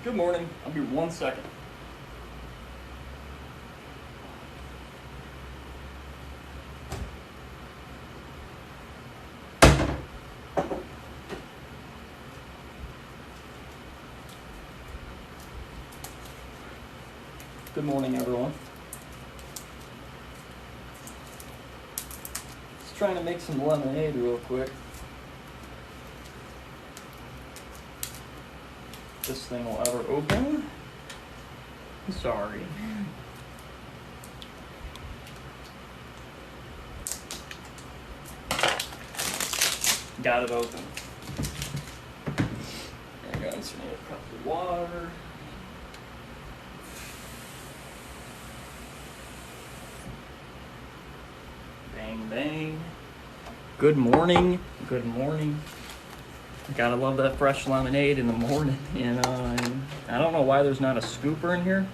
Good morning. I'll be 1 second. Good morning, everyone. Just trying to make some lemonade real quick. This thing will ever open. Sorry. Got it open. There we go. Just need a cup of water. Bang, bang. Good morning. Good morning. Gotta love that fresh lemonade in the morning, you know. And I don't know why there's not a scooper in here.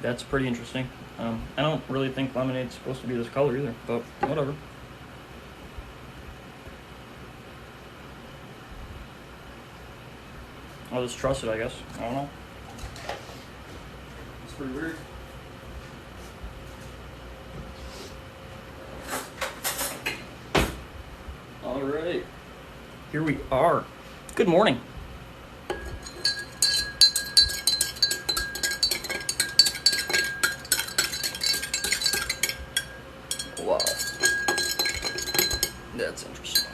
That's pretty interesting. I don't really think lemonade's supposed to be this color either, but whatever. I'll just trust it, I guess. I don't know. It's pretty weird. All right. Here we are. Good morning. Wow. That's interesting.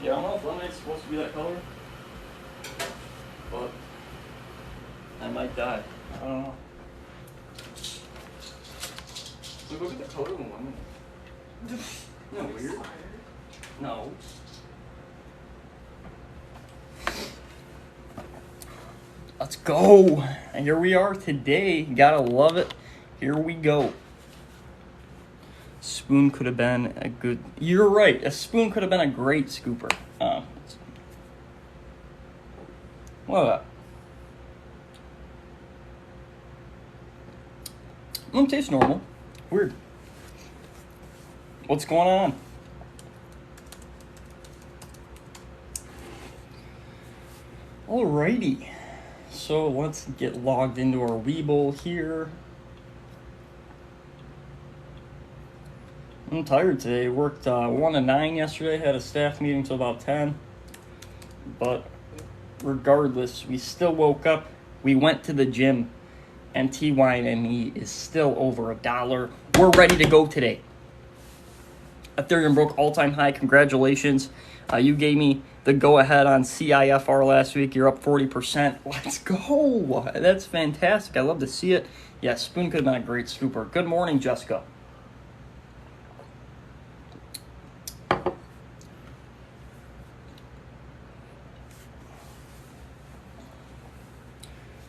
Yeah, I don't know if lemonade's supposed to be that color, but I might die. I don't know. Look at the color of the lemon. Isn't that weird? No. Let's go. And here we are today. Gotta love it. Here we go. Spoon could have been a good... You're right. A spoon could have been a great scooper. What? Tastes normal. Weird. What's going on? Alrighty. So let's get logged into our Webull here. I'm tired today. Worked 1 to 9 yesterday. Had a staff meeting till about 10. But regardless, we still woke up. We went to the gym. And TYME is still over $1. We're ready to go today. Ethereum broke all-time high. Congratulations. You gave me the go-ahead on CIFR last week. You're up 40%. Let's go. That's fantastic. I love to see it. Yeah, Spoon could have been a great scooper. Good morning, Jessica.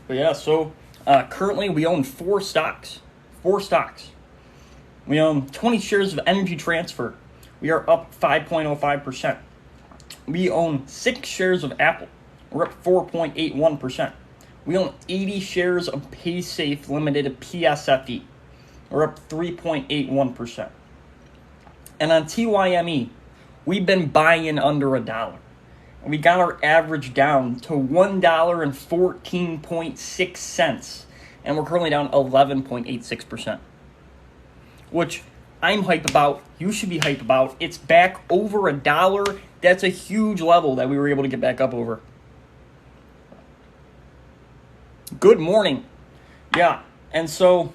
But yeah, so currently we own 4 stocks. 4 stocks. We own 20 shares of Energy Transfer. We are up 5.05%. We own 6 shares of Apple. We're up 4.81%. We own 80 shares of PaySafe Limited PSFE. We're up 3.81%. And on TYME, we've been buying under $1. We got our average down to $1.14.6. And we're currently down 11.86%. Which I'm hyped about. You should be hyped about. It's back over $1. That's a huge level that we were able to get back up over. Good morning. Yeah, and so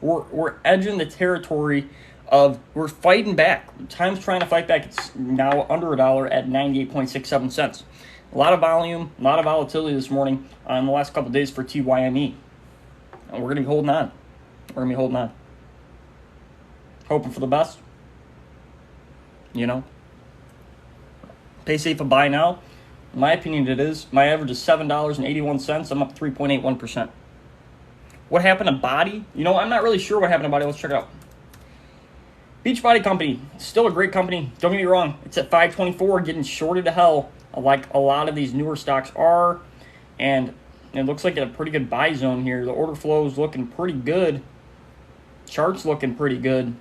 we're edging the territory of we're fighting back. Time's trying to fight back. It's now under $1 at 98.67 cents. A lot of volume, a lot of volatility this morning in the last couple of days for TYME. And we're going to be holding on. Hoping for the best. You know. PaySafe a buy now. In my opinion, it is. My average is $7.81. I'm up 3.81%. What happened to Body? You know, I'm not really sure what happened to Body. Let's check it out. Beachbody Company, still a great company. Don't get me wrong. It's at 524, getting shorted to hell, like a lot of these newer stocks are. And it looks like a pretty good buy zone here. The order flow is looking pretty good. Chart's looking pretty good.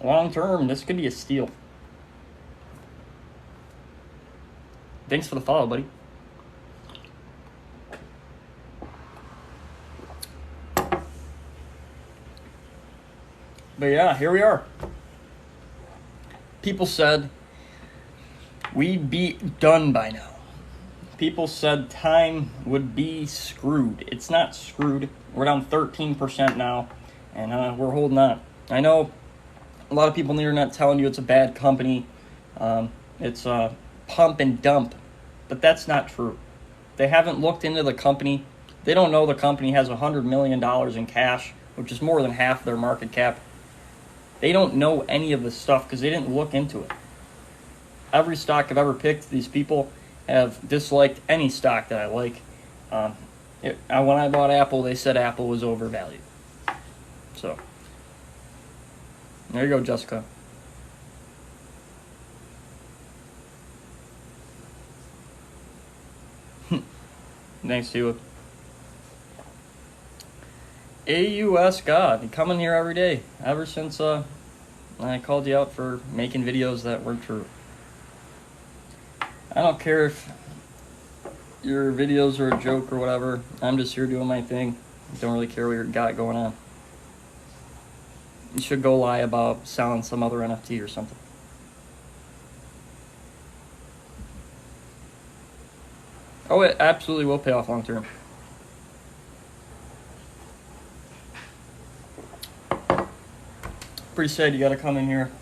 Long term, this could be a steal. Thanks for the follow, buddy. But yeah, here we are. People said we'd be done by now. People said time would be screwed. It's not screwed. We're down 13% now, and we're holding on. I know a lot of people on the internet telling you it's a bad company. It's a pump and dump, but that's not true. They haven't looked into the company. They don't know the company has $100 million in cash, which is more than half their market cap. They don't know any of this stuff because they didn't look into it. Every stock I've ever picked, these people have disliked any stock that I like. When I bought Apple, they said Apple was overvalued. So, there you go, Jessica. Thanks to you. AUS God, you come in here every day, ever since I called you out for making videos that weren't true. I don't care if your videos are a joke or whatever. I'm just here doing my thing. Don't really care what you got going on. You should go lie about selling some other NFT or something. Oh, it absolutely will pay off long term. Pretty sad you gotta come in here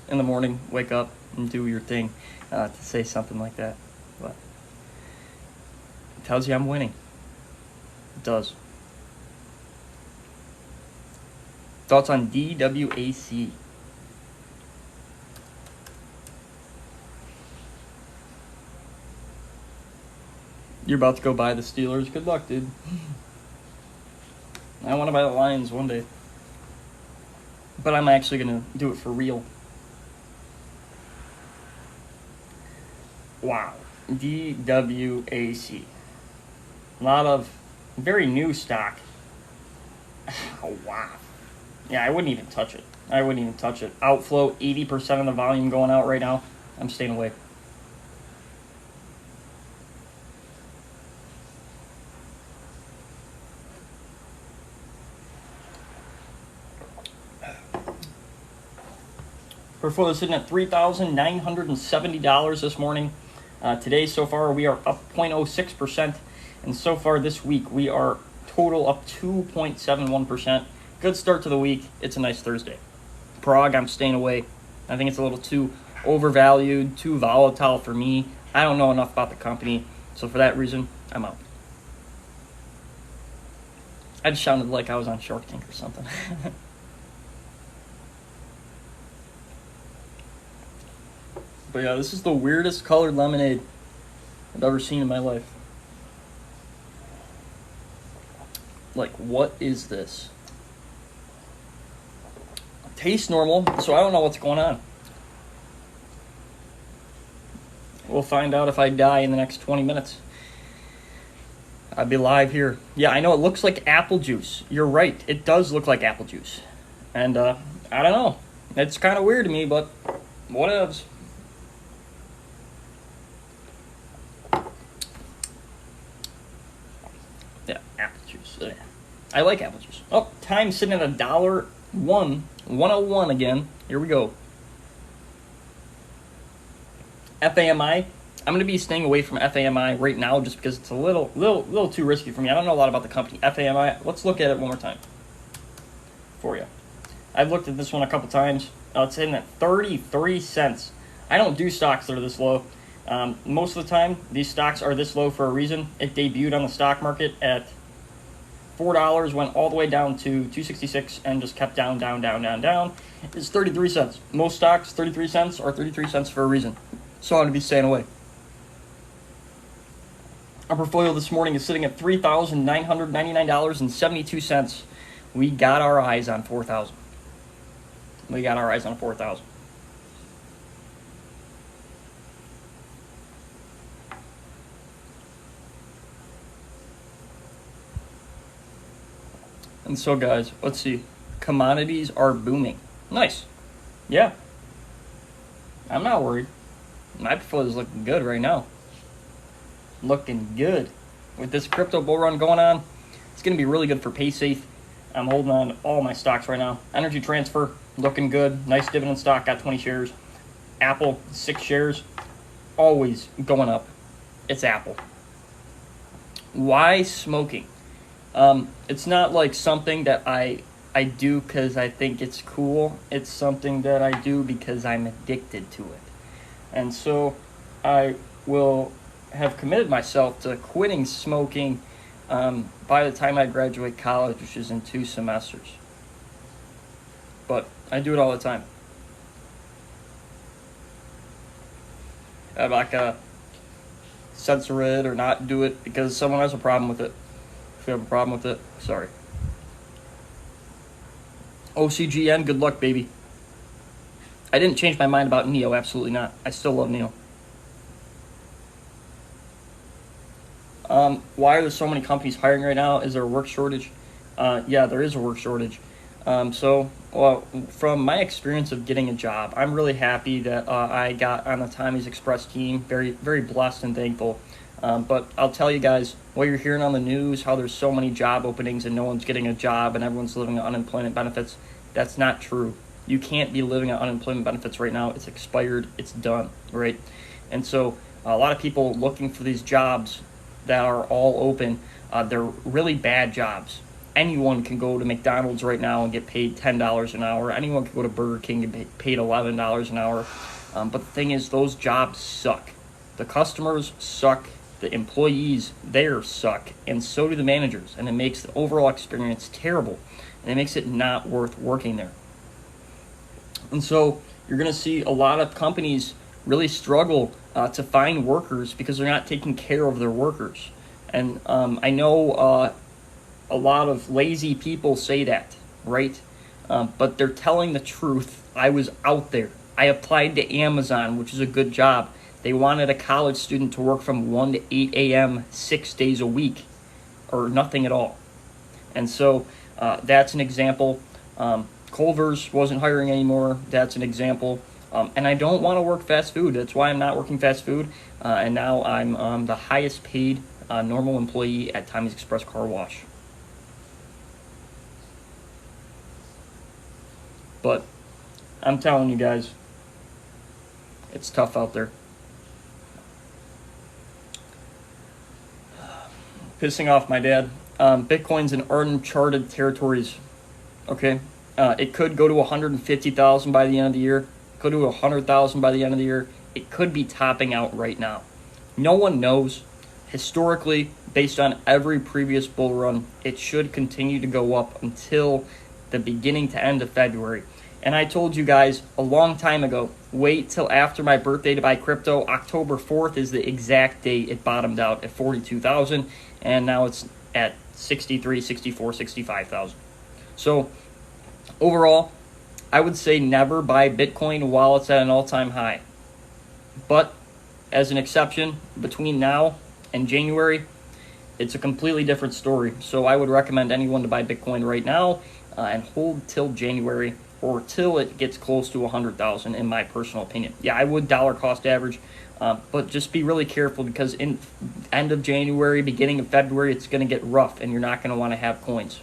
in the morning, wake up, and do your thing to say something like that. But it tells you I'm winning. It does. Thoughts on DWAC? You're about to go buy the Steelers. Good luck, dude. I want to buy the Lions one day. But I'm actually going to do it for real. Wow. DWAC. A lot of very new stock. Oh, wow. Yeah, I wouldn't even touch it. Outflow, 80% of the volume going out right now. I'm staying away. Portfolio sitting at $3,970 this morning. Today, so far, we are up 0.06%. And so far this week, we are total up 2.71%. Good start to the week. It's a nice Thursday. Prague, I'm staying away. I think it's a little too overvalued, too volatile for me. I don't know enough about the company. So for that reason, I'm out. I just sounded like I was on Shark Tank or something. But yeah, this is the weirdest colored lemonade I've ever seen in my life. Like, what is this? It tastes normal, so I don't know what's going on. We'll find out if I die in the next 20 minutes. I'll be live here. Yeah, I know it looks like apple juice. You're right. It does look like apple juice. And, I don't know. It's kind of weird to me, but whatevs. Yeah, apple juice. Yeah. I like apple juice. Oh, time's sitting at $1.01 again. Here we go. FAMI. I'm going to be staying away from FAMI right now just because it's a little too risky for me. I don't know a lot about the company. FAMI, let's look at it one more time for you. I've looked at this one a couple times. It's sitting at 33 cents. I don't do stocks that are this low. Most of the time, these stocks are this low for a reason. It debuted on the stock market at $4, went all the way down to $2.66, and just kept down. It's 33 cents. Most stocks, 33 cents, are 33 cents for a reason. So I'm going to be staying away. Our portfolio this morning is sitting at $3,999.72. We got our eyes on 4,000. And so, guys, let's see. Commodities are booming. Nice. Yeah. I'm not worried. My portfolio is looking good right now. looking good. With this crypto bull run going on, it's going to be really good for PaySafe. I'm holding on to all my stocks right now. Energy Transfer, looking good. Nice dividend stock, got 20 shares. Apple, 6 shares. Always going up. It's Apple. Why smoking? It's not like something that I do because I think it's cool. It's something that I do because I'm addicted to it. And so I will have committed myself to quitting smoking by the time I graduate college, which is in 2 semesters. But I do it all the time. I'm not gonna censor it or not do it because someone has a problem with it. If you have a problem with it, sorry. OCGN, good luck, baby. I didn't change my mind about Neo, absolutely not. I still love Neo. Why are there so many companies hiring right now? Is there a work shortage? Yeah, there is a work shortage. Well, from my experience of getting a job, I'm really happy that I got on the Tommy's Express team. Very, very blessed and thankful. But I'll tell you guys, what you're hearing on the news, how there's so many job openings and no one's getting a job and everyone's living on unemployment benefits, that's not true. You can't be living on unemployment benefits right now. It's expired. It's done, right? And so a lot of people looking for these jobs that are all open, they're really bad jobs. Anyone can go to McDonald's right now and get paid $10 an hour. Anyone can go to Burger King and get paid $11 an hour. But the thing is, those jobs suck. The customers suck. The employees there suck. And so do the managers. And it makes the overall experience terrible. And it makes it not worth working there. And so you're going to see a lot of companies really struggle to find workers because they're not taking care of their workers. And I know a lot of lazy people say that, right? But they're telling the truth. I was out there. I applied to Amazon, which is a good job. They wanted a college student to work from 1 to 8 a.m. 6 days a week, or nothing at all. And so that's an example. Culver's wasn't hiring anymore. That's an example. And I don't want to work fast food. That's why I'm not working fast food. And now I'm the highest paid normal employee at Tommy's Express Car Wash. But I'm telling you guys, it's tough out there. Pissing off my dad. Bitcoin's in uncharted territories. Okay? It could go to 150,000 by the end of the year. It could do 100,000 by the end of the year. It could be topping out right now. No one knows. Historically, based on every previous bull run, it should continue to go up until the beginning to end of February. And I told you guys a long time ago, wait till after my birthday to buy crypto. October 4th is the exact date it bottomed out at 42,000, and now it's at 63, 64, 65,000. So overall, I would say never buy Bitcoin while it's at an all-time high. But as an exception, between now and January, it's a completely different story. So I would recommend anyone to buy Bitcoin right now and hold till January or till it gets close to 100,000, in my personal opinion. Yeah, I would dollar cost average, but just be really careful because in end of January, beginning of February, it's going to get rough and you're not going to want to have coins.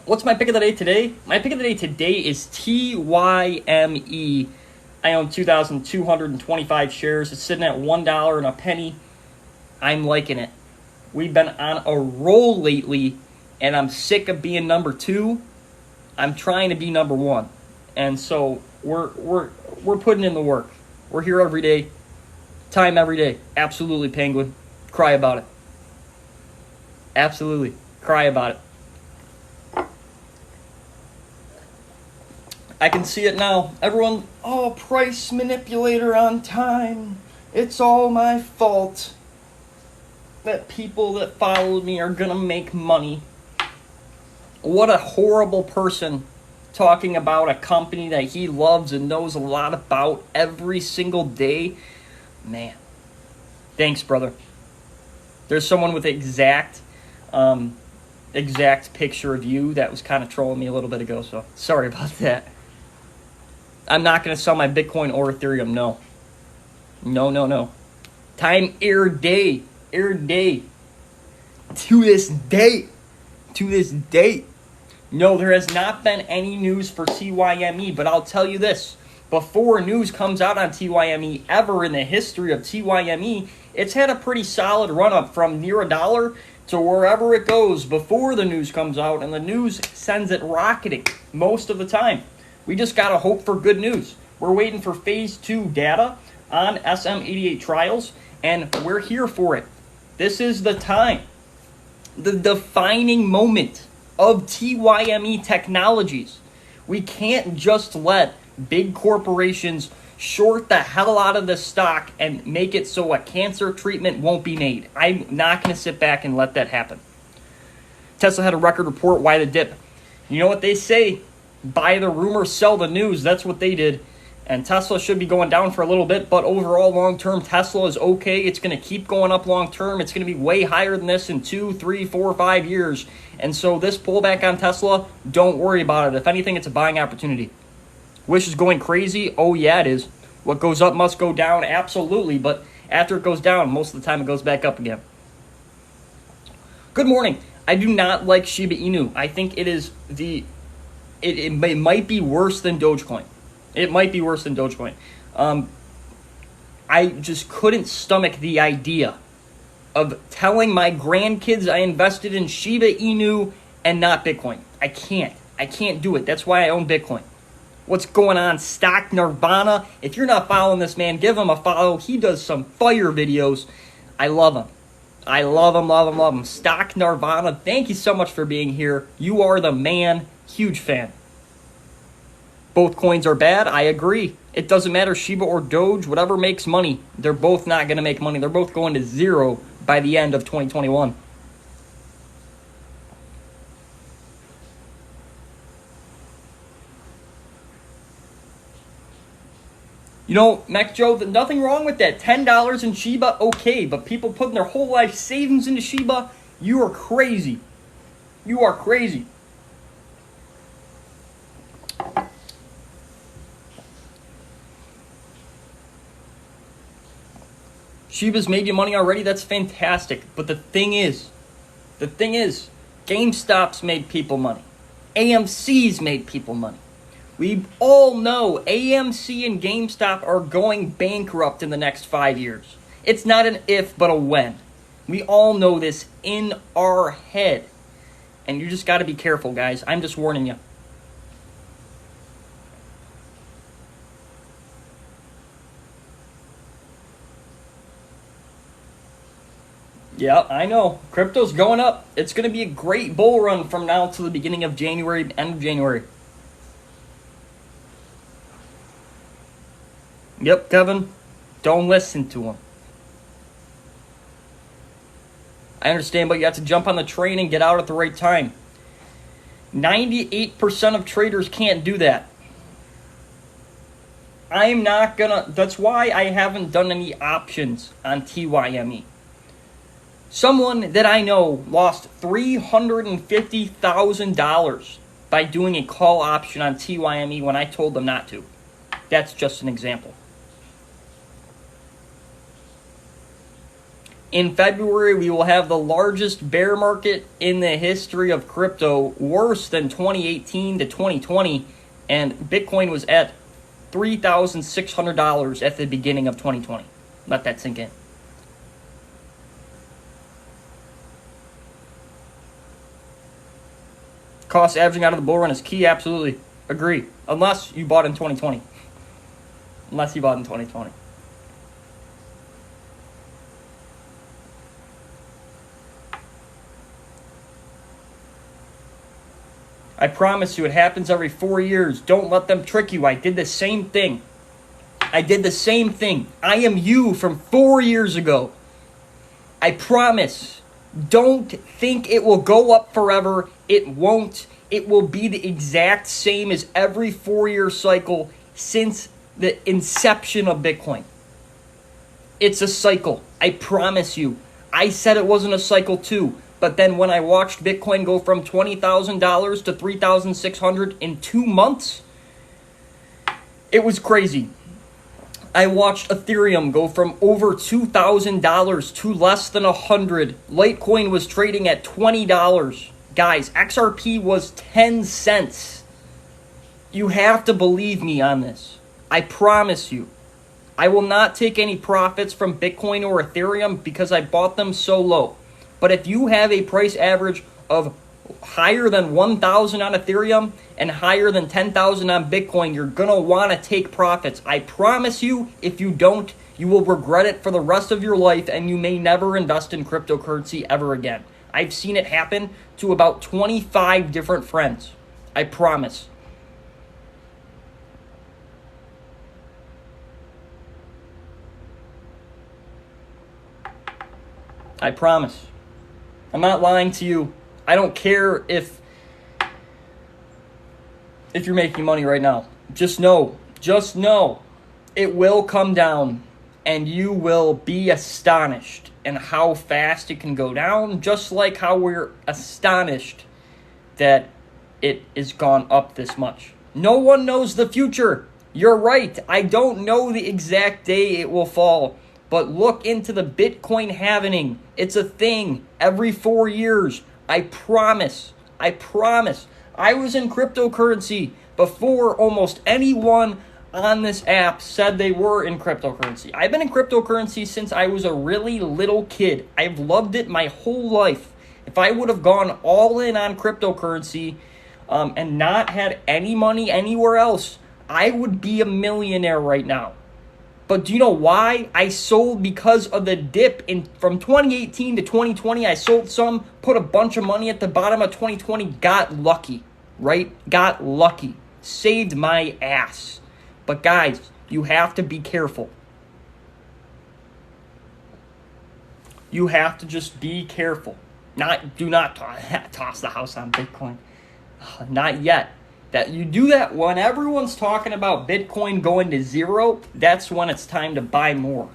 What's my pick of the day today? My pick of the day today is TYME. I own 2,225 shares. It's sitting at $1 and a penny. I'm liking it. We've been on a roll lately, and I'm sick of being number 2. I'm trying to be number 1. And so we're putting in the work. We're here every day. Time every day. Absolutely, Penguin. Cry about it. Absolutely. Cry about it. I can see it now. Everyone, price manipulator on time. It's all my fault that people that followed me are going to make money. What a horrible person talking about a company that he loves and knows a lot about every single day. Man. Thanks, brother. There's someone with exact picture of you that was kind of trolling me a little bit ago, so sorry about that. I'm not going to sell my Bitcoin or Ethereum, no. No. Time every day. Every day. To this day. To this day. No, there has not been any news for TYME, but I'll tell you this. Before news comes out on TYME ever in the history of TYME, it's had a pretty solid run-up from near $1 to wherever it goes before the news comes out, and the news sends it rocketing most of the time. We just got to hope for good news. We're waiting for Phase 2 data on SM88 trials, and we're here for it. This is the time, the defining moment of TYME Technologies. We can't just let big corporations short the hell out of the stock and make it so a cancer treatment won't be made. I'm not going to sit back and let that happen. Tesla had a record report. Why the dip? You know what they say? Buy the rumor, sell the news. That's what they did. And Tesla should be going down for a little bit, but overall, long-term, Tesla is okay. It's going to keep going up long-term. It's going to be way higher than this in 2, 3, 4, 5 years. And so this pullback on Tesla, don't worry about it. If anything, it's a buying opportunity. Wish is going crazy? Oh, yeah, it is. What goes up must go down? Absolutely. But after it goes down, most of the time it goes back up again. Good morning. I do not like Shiba Inu. I think it is it might be worse than Dogecoin. It might be worse than Dogecoin. I just couldn't stomach the idea of telling my grandkids I invested in Shiba Inu and not Bitcoin. I can't do it. That's why I own Bitcoin. What's going on? Stock Nirvana. If you're not following this man, give him a follow. He does some fire videos. I love him. I love him. Stock Nirvana, thank you so much for being here. You are the man. Huge fan. Both coins are bad. I agree. It doesn't matter, Shiba or Doge, whatever makes money. They're both not going to make money. They're both going to zero by the end of 2021. You know, Mac Joe, nothing wrong with that. $10 in Shiba, okay. But people putting their whole life savings into Shiba, you are crazy. You are crazy. Shiba's made you money already. That's fantastic. But the thing is, GameStop's made people money. AMC's made people money. We all know AMC and GameStop are going bankrupt in the next 5 years. It's not an if, but a when. We all know this in our head. And you just got to be careful, guys. I'm just warning you. Yeah, I know. Crypto's going up. It's going to be a great bull run from now to the beginning of January, end of January. Yep, Kevin. Don't listen to him. I understand, but you have to jump on the train and get out at the right time. 98% of traders can't do that. I'm not gonna... That's why I haven't done any options on TYME. Someone that I know lost $350,000 by doing a call option on TYME when I told them not to. That's just an example. In February, we will have the largest bear market in the history of crypto, worse than 2018 to 2020, and Bitcoin was at $3,600 at the beginning of 2020. Let that sink in. Cost averaging out of the bull run is key, absolutely. Agree. Unless you bought in 2020. Unless you bought in 2020. I promise you, it happens every 4 years. Don't let them trick you. I did the same thing. I am you from 4 years ago. I promise. Don't think it will go up forever. It won't. It will be the exact same as every 4-year cycle since the inception of Bitcoin. It's a cycle. I promise you. I said it wasn't a cycle too. But then when I watched Bitcoin go from $20,000 to $3,600 in 2 months, it was crazy. I watched Ethereum go from over $2,000 to less than $100. Litecoin was trading at $20. Guys, XRP was 10 cents. You have to believe me on this. I promise you. I will not take any profits from Bitcoin or Ethereum because I bought them so low. But if you have a price average of higher than 1,000 on Ethereum and higher than 10,000 on Bitcoin, you're going to want to take profits. I promise you, if you don't, you will regret it for the rest of your life and you may never invest in cryptocurrency ever again. I've seen it happen to about 25 different friends. I promise. I promise. I'm not lying to you. I don't care if you're making money right now. Just know, it will come down and you will be astonished in how fast it can go down, just like how we're astonished that it is gone up this much. No one knows the future. You're right. I don't know the exact day it will fall. But look into the Bitcoin halvening. It's a thing every 4 years. I promise. I was in cryptocurrency before almost anyone on this app said they were in cryptocurrency. I've been in cryptocurrency since I was a really little kid. I've loved it my whole life. If I would have gone all in on cryptocurrency and not had any money anywhere else, I would be a millionaire right now. But do you know why? I sold because of the dip from 2018 to 2020. I sold some, put a bunch of money at the bottom of 2020, got lucky, right? Got lucky. Saved my ass. But guys, you have to be careful. You have to just be careful. Do not toss the house on Bitcoin. Not yet. That you do that when everyone's talking about Bitcoin going to zero, that's when it's time to buy more.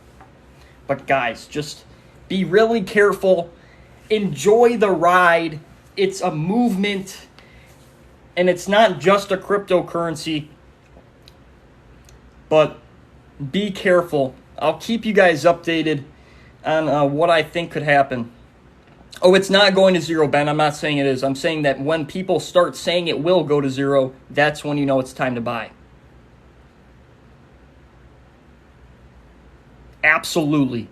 But guys, just be really careful. Enjoy the ride. It's a movement. And it's not just a cryptocurrency. But be careful. I'll keep you guys updated on what I think could happen. Oh, it's not going to zero, Ben. I'm not saying it is. I'm saying that when people start saying it will go to zero, that's when you know it's time to buy. Absolutely.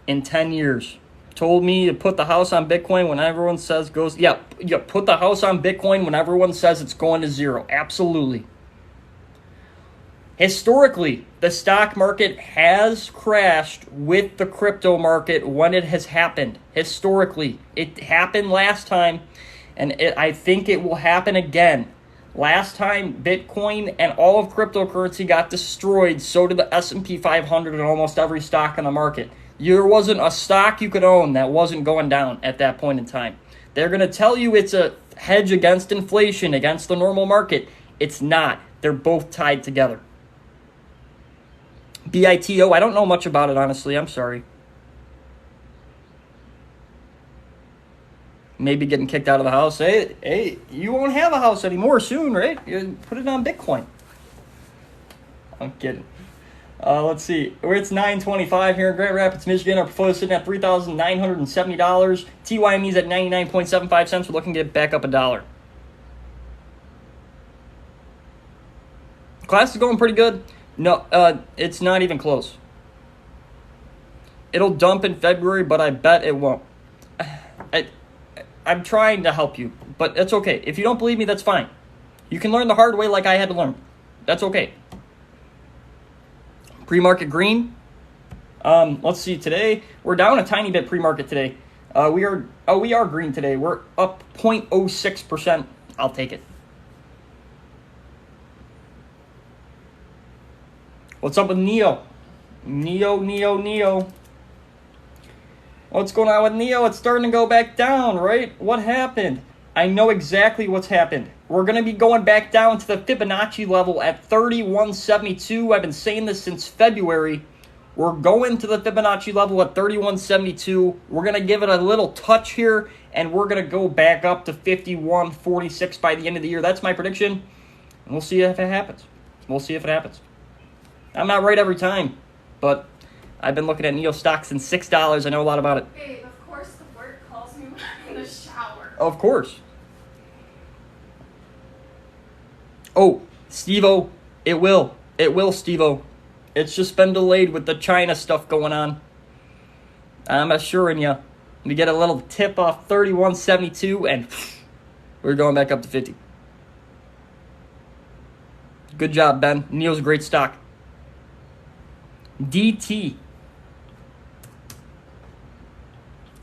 In 10 years. Told me to put the house on Bitcoin when everyone says goes... Yeah, put the house on Bitcoin when everyone says it's going to zero. Absolutely. Historically, the stock market has crashed with the crypto market when it has happened. Historically, it happened last time, and I think it will happen again. Last time, Bitcoin and all of cryptocurrency got destroyed, so did the S&P 500 and almost every stock in the market. There wasn't a stock you could own that wasn't going down at that point in time. They're going to tell you it's a hedge against inflation, against the normal market. It's not. They're both tied together. BITO, I don't know much about it, honestly. I'm sorry. Maybe getting kicked out of the house. Hey, you won't have a house anymore soon, right? You put it on Bitcoin. I'm kidding. Let's see. It's 9:25 here in Grand Rapids, Michigan. Our portfolio is sitting at $3,970. TYME is at 99.75 cents. We're looking to get back up $1. Class is going pretty good. No, it's not even close. It'll dump in February, but I bet it won't. I'm trying to help you, but that's okay. If you don't believe me, that's fine. You can learn the hard way like I had to learn. That's okay. Pre-market green. Let's see. Today, we're down a tiny bit pre-market today. We are green today. We're up 0.06%. I'll take it. What's up with Neo? Neo. What's going on with Neo? It's starting to go back down, right? What happened? I know exactly what's happened. We're going to be going back down to the Fibonacci level at 3172. I've been saying this since February. We're going to the Fibonacci level at 3172. We're going to give it a little touch here, and we're going to go back up to 5146 by the end of the year. That's my prediction, and we'll see if it happens. I'm not right every time, but I've been looking at NEO stock since $6. I know a lot about it. Babe, of course the word calls me when I'm in the shower. Of course. Oh, Steve-O, it will. It will, Steve-O. It's just been delayed with the China stuff going on. I'm assuring you. We get a little tip off 31.72 and we're going back up to 50. Good job, Ben. NEO's a great stock. DT.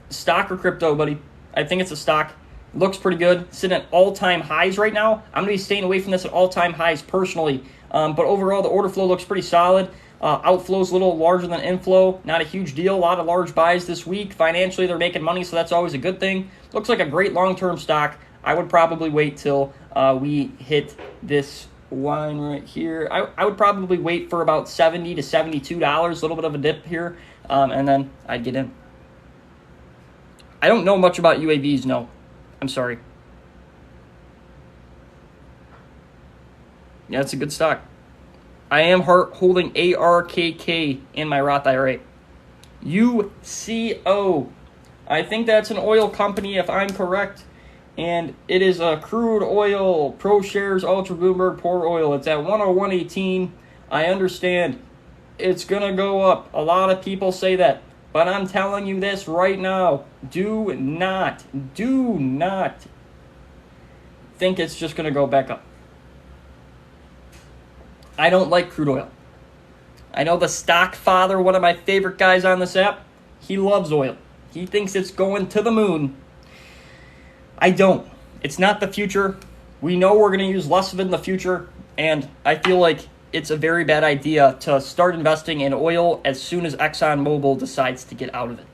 Stock or crypto, buddy? I think it's a stock. Looks pretty good. Sitting at all-time highs right now. I'm going to be staying away from this at all-time highs personally. But overall, the order flow looks pretty solid. Outflow's a little larger than inflow. Not a huge deal. A lot of large buys this week. Financially, they're making money, so that's always a good thing. Looks like a great long-term stock. I would probably wait till we hit this line right here. I would probably wait for about $70 to $72, a little bit of a dip here, and then I'd get in. I don't know much about UAVs, no. I'm sorry. Yeah, it's a good stock. I am holding ARKK in my Roth IRA. UCO. I think that's an oil company if I'm correct. And it is a crude oil, ProShares, Ultra Bloomberg, Pour Oil. It's at 101.18. I understand it's going to go up. A lot of people say that. But I'm telling you this right now. Do not think it's just going to go back up. I don't like crude oil. I know the stock father, one of my favorite guys on this app, he loves oil. He thinks it's going to the moon. I don't. It's not the future. We know we're going to use less of it in the future, and I feel like it's a very bad idea to start investing in oil as soon as ExxonMobil decides to get out of it.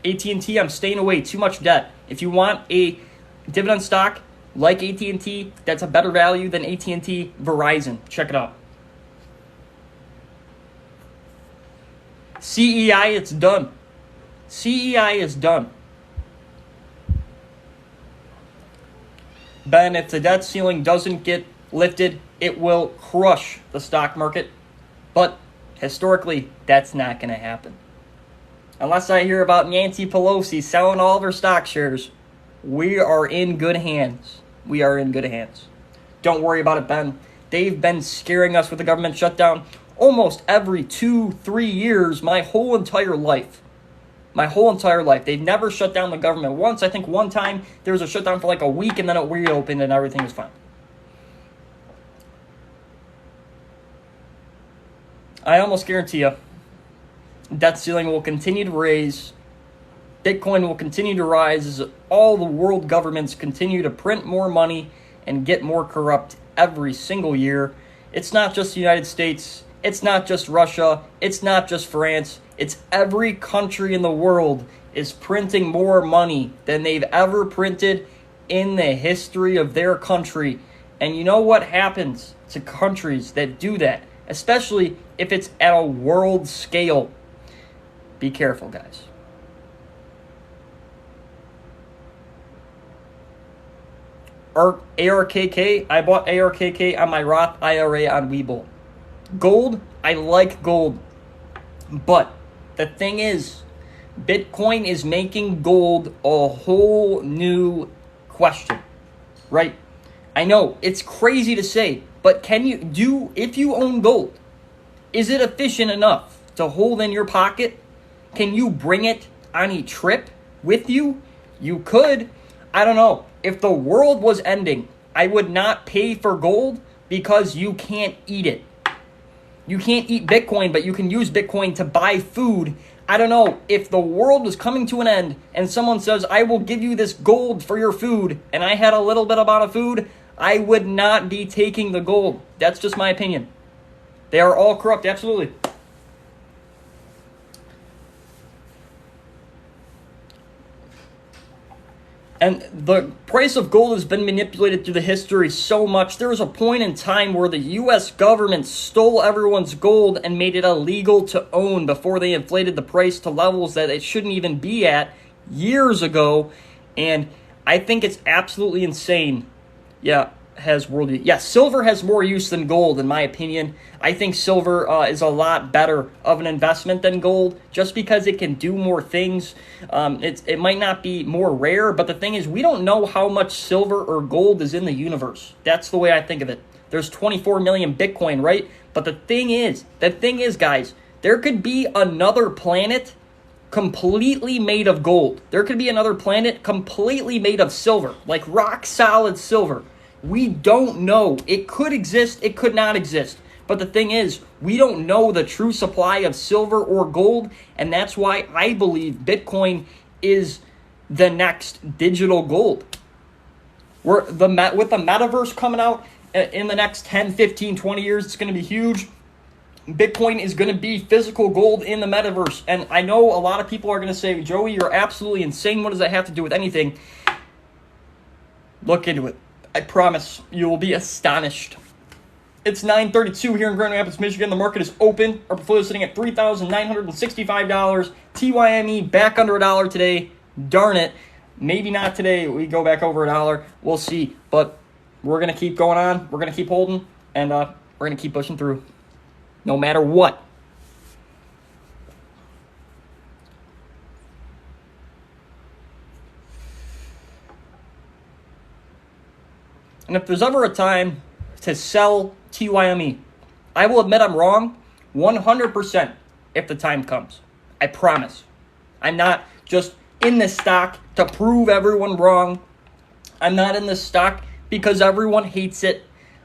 AT&T, I'm staying away. Too much debt. If you want a dividend stock like AT&T, that's a better value than AT&T, Verizon. Check it out. CEI, it's done. CEI is done. Ben, if the debt ceiling doesn't get lifted, it will crush the stock market. But historically, that's not going to happen. Unless I hear about Nancy Pelosi selling all of her stock shares, we are in good hands. We are in good hands. Don't worry about it, Ben. They've been scaring us with the government shutdown almost every 2-3 years my whole entire life. My whole entire life. They've never shut down the government once. I think one time there was a shutdown for like a week and then it reopened and everything was fine. I almost guarantee you, debt ceiling will continue to raise. Bitcoin will continue to rise as all the world governments continue to print more money and get more corrupt every single year. It's not just the United States. It's not just Russia. It's not just France. It's every country in the world is printing more money than they've ever printed in the history of their country. And you know what happens to countries that do that, especially if it's at a world scale? Be careful, guys. ARKK, I bought ARKK on my Roth IRA on Webull. Gold, I like gold. But the thing is, Bitcoin is making gold a whole new question, right? I know, it's crazy to say, but if you own gold, is it efficient enough to hold in your pocket? Can you bring it on a trip with you? You could. I don't know. If the world was ending, I would not pay for gold because you can't eat it. You can't eat Bitcoin, but you can use Bitcoin to buy food. I don't know. If the world was coming to an end and someone says, I will give you this gold for your food, and I had a little bit amount of food, I would not be taking the gold. That's just my opinion. They are all corrupt, absolutely. And the price of gold has been manipulated through the history so much. There was a point in time where the U.S. government stole everyone's gold and made it illegal to own before they inflated the price to levels that it shouldn't even be at years ago. And I think it's absolutely insane. Yeah, has world use. Yeah, silver has more use than gold, in my opinion. I think silver is a lot better of an investment than gold, just because it can do more things. It might not be more rare, but the thing is, we don't know how much silver or gold is in the universe. That's the way I think of it. There's 24 million Bitcoin, right? But the thing is, guys, there could be another planet completely made of gold. There could be another planet completely made of silver, like rock solid silver. We don't know. It could exist, it could not exist. But the thing is, we don't know the true supply of silver or gold, and that's why I believe Bitcoin is the next digital gold. With the metaverse coming out in the next 10, 15, 20 years, it's going to be huge. Bitcoin is going to be physical gold in the metaverse. And I know a lot of people are going to say, Joey, you're absolutely insane. What does that have to do with anything? Look into it. I promise you will be astonished. It's 9:32 here in Grand Rapids, Michigan. The market is open. Our portfolio is sitting at $3,965. TYME back under $1 today. Darn it. Maybe not today. We go back over $1. We'll see. But we're going to keep going on. We're going to keep holding. And we're going to keep pushing through. No matter what. And if there's ever a time to sell TYME, I will admit I'm wrong 100% if the time comes. I promise. I'm not just in this stock to prove everyone wrong. I'm not in this stock because everyone hates it.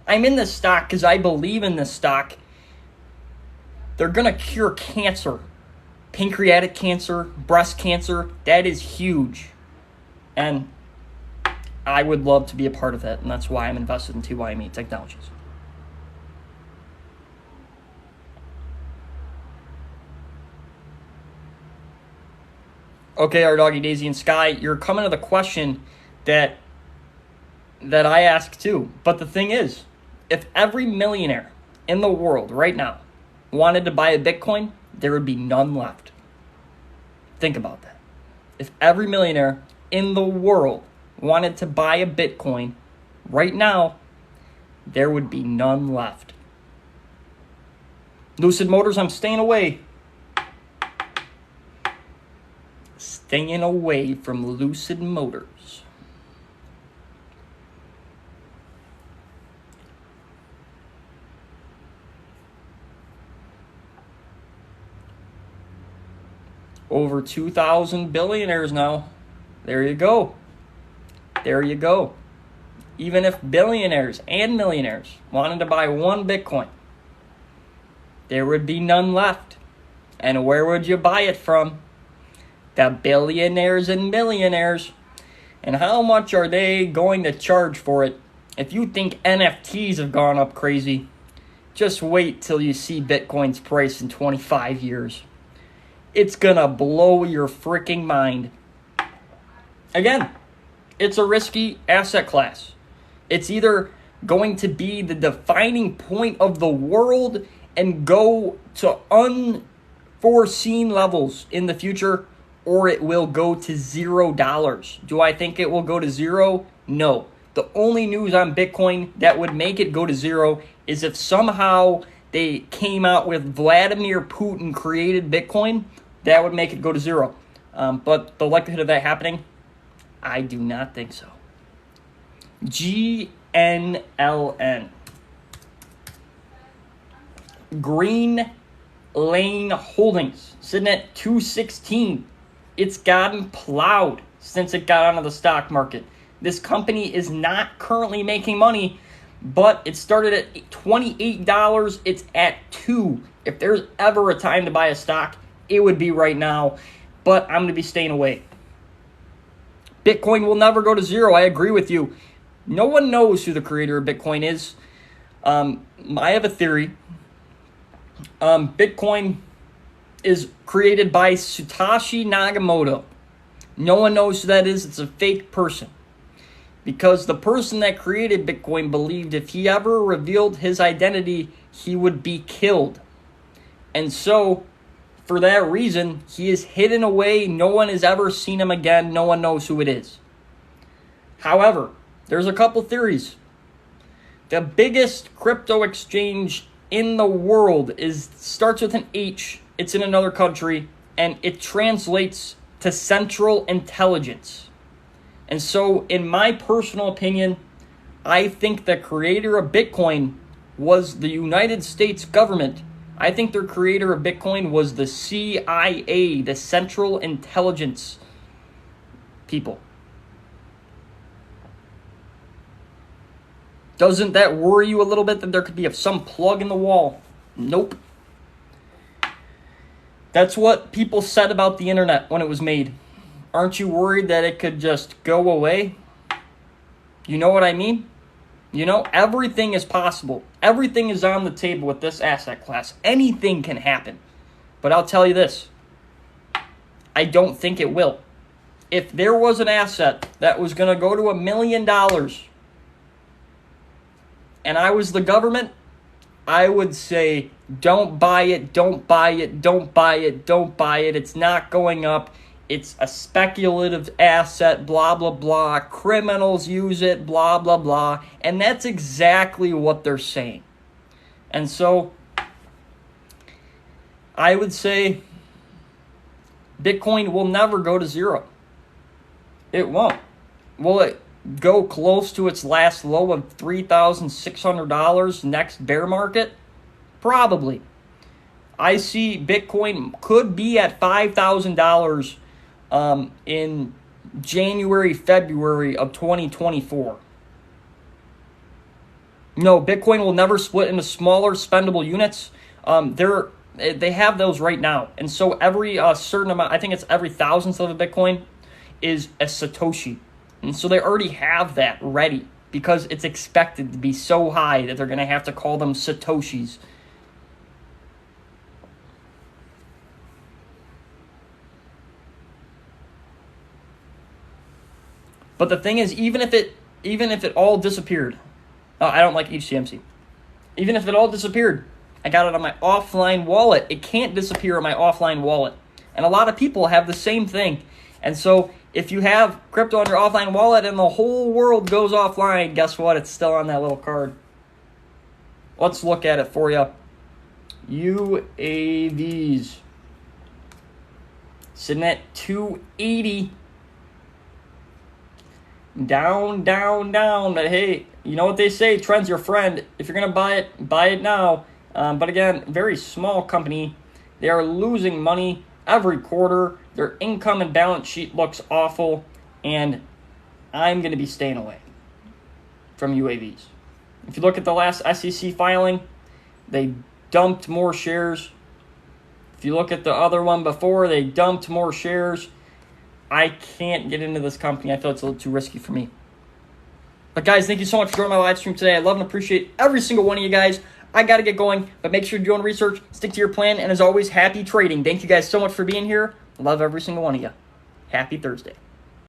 I'm in this stock because I believe in this stock. They're going to cure cancer, pancreatic cancer, breast cancer. That is huge. And I would love to be a part of that, and that's why I'm invested in TYME Technologies. Okay, our doggy Daisy and Sky, you're coming to the question that I ask too. But the thing is, if every millionaire in the world right now wanted to buy a Bitcoin, there would be none left. Think about that. If every millionaire in the world wanted to buy a Bitcoin right now, there would be none left. Lucid Motors, I'm staying away. Staying away from Lucid Motors. Over 2,000 billionaires now. There you go. There you go. Even if billionaires and millionaires wanted to buy one Bitcoin, there would be none left. And where would you buy it from? The billionaires and millionaires. And how much are they going to charge for it? If you think NFTs have gone up crazy, just wait till you see Bitcoin's price in 25 years. It's gonna blow your freaking mind. Again, it's a risky asset class. It's either going to be the defining point of the world and go to unforeseen levels in the future, or it will go to $0. Do I think it will go to zero? No. The only news on Bitcoin that would make it go to zero is if somehow they came out with Vladimir Putin created Bitcoin, that would make it go to zero. But the likelihood of that happening, I do not think so. GNLN. Green Lane Holdings, sitting at 216. It's gotten plowed since it got onto the stock market. This company is not currently making money, but it started at $28. It's at $2. If there's ever a time to buy a stock, it would be right now, but I'm going to be staying away. Bitcoin will never go to zero. I agree with you. No one knows who the creator of Bitcoin is. I have a theory. Bitcoin is created by Satoshi Nakamoto. No one knows who that is. It's a fake person. Because the person that created Bitcoin believed if he ever revealed his identity, he would be killed. And so, for that reason, he is hidden away. No one has ever seen him again. No one knows who it is. However, there's a couple theories. The biggest crypto exchange in the world starts with an H. It's in another country, and it translates to Central Intelligence. And so, in my personal opinion, I think the creator of Bitcoin was the United States government. I think the creator of Bitcoin was the CIA, the Central Intelligence people. Doesn't that worry you a little bit that there could be some plug in the wall? Nope. That's what people said about the internet when it was made. Aren't you worried that it could just go away? You know what I mean? You know, everything is possible. Everything is on the table with this asset class. Anything can happen. But I'll tell you this. I don't think it will. If there was an asset that was going to go to $1 million, and I was the government, I would say, don't buy it, don't buy it, don't buy it, don't buy it. It's not going up. It's a speculative asset, blah, blah, blah. Criminals use it, blah, blah, blah. And that's exactly what they're saying. And so, I would say Bitcoin will never go to zero. It won't. Will it go close to its last low of $3,600 next bear market? Probably. I see Bitcoin could be at $5,000 in January, February of 2024. No, Bitcoin will never split into smaller spendable units. They have those right now. And so every certain amount, I think it's every thousandth of a Bitcoin is a Satoshi. And so they already have that ready because it's expected to be so high that they're going to have to call them Satoshis. But the thing is, even if it all disappeared, I don't like HCMC. Even if it all disappeared, I got it on my offline wallet. It can't disappear on my offline wallet. And a lot of people have the same thing. And so if you have crypto on your offline wallet and the whole world goes offline, guess what? It's still on that little card. Let's look at it for you. UAVs. Sitting at 280. Down, down, down. But hey, you know what they say, trend's your friend. If you're going to buy it now. But again, very small company. They are losing money every quarter. Their income and balance sheet looks awful. And I'm going to be staying away from UAVs. If you look at the last SEC filing, they dumped more shares. If you look at the other one before, they dumped more shares. I can't get into this company. I feel it's a little too risky for me. But guys, thank you so much for joining my live stream today. I love and appreciate every single one of you guys. I got to get going, but make sure you're doing research, stick to your plan, and as always, happy trading. Thank you guys so much for being here. Love every single one of you. Happy Thursday.